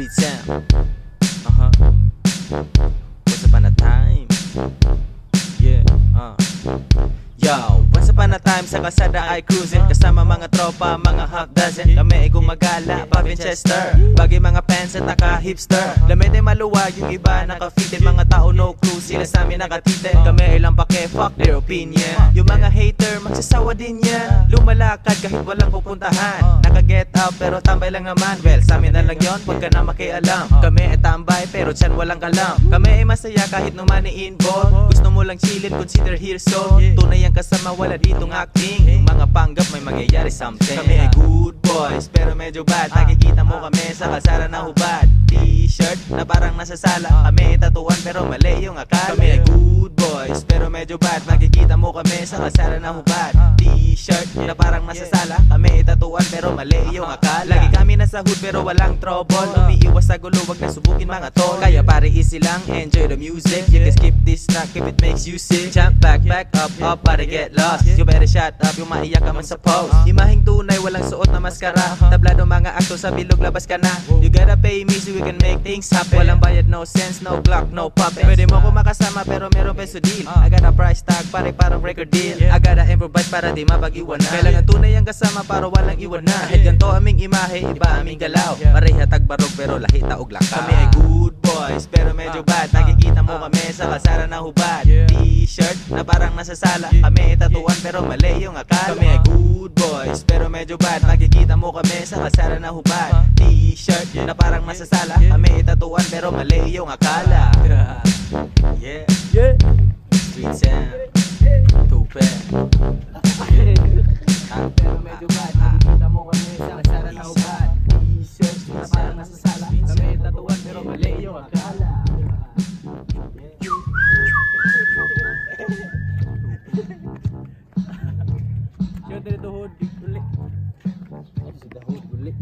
Street sound. Once upon a time. Yeah, Yo, once upon a time sa kalsada ay cruising kasama mga tropa, mga half dozen. Kami ay gumagala, pa Winchester, bagay mga pants at naka-hipster. Lamit ay maluwag, yung iba naka-fitted. Mga tao no clue, sila sa amin nakatited. Kami ay lang pake, fuck their opinion. Yung mga hater, magsasawa din yan. Lumalakad kahit walang pupuntahan. Naka-get up pero tambay lang naman. Well, sa amin na lang yun, wag ka na makialam. Kami ay tambay pero dyan walang kalam. Kami ay masaya kahit no money involved. Gusto mo lang chillin, consider here so. Tunay ang kasama, wala ditong acting. Yung mga panggap may mangyayari something. Kami ay good boys pero medyo bad. Nakikita mo kami sa kalsada na hubad. T-shirt na parang nasa sala. Kami ay tatuan pero mali yung akala. Kami ay good boys pero medyo bad. Nakikita mo kami sa kalsada na hubad. T-shirt na parang nasa sala. Kami ay tatuan pero mali yung akala. Lagi kami nasa hood pero walang trouble. Umiiwas sa gulo, wag na subukin mga tol. Kaya pare easy lang, enjoy the music. You can skip this track if it makes you sick. Jump back, back up, up, para get lost. You better shut up, yung maiyak ka man sa post. Imahing tunay, walang suot na maskara. Tablado mga akto sa bilog, labas ka na. You gotta pay me so we can make things happen. Walang bayad, no sense, no clock, no puppet. Pwede mo ko makasama pero meron peso deal. I got a price tag, pare parang record deal. I gotta improvise para di mapag-iwan na. Kailangan tunay ang kasama para walang iwan na. Kahit ganito aming imahe, iba aming galaw. Pareha tagbarog pero lahi taog laka. Kami ay good boys pero medyo bad. Nakikita mo kami sa kalsada na hubad. T-shirt na parang nasa sala. Kami ay tatuan pero mali yung akala. Kami ay good boys pero medyo bad. Nakikita mo kami sa kalsada na hubad. T-shirt na parang nasa sala. Kami ay tatuan pero mali yung akala. Yeah, street sound, tupe. Pero medyo bad. Nakikita mo kami sa kalsada na hubad. T-shirt na parang nasa sala. Kami ay tatuan pero mali yung akala. Yo, dari tuhod, gulik. Ay, si dahod, gulik.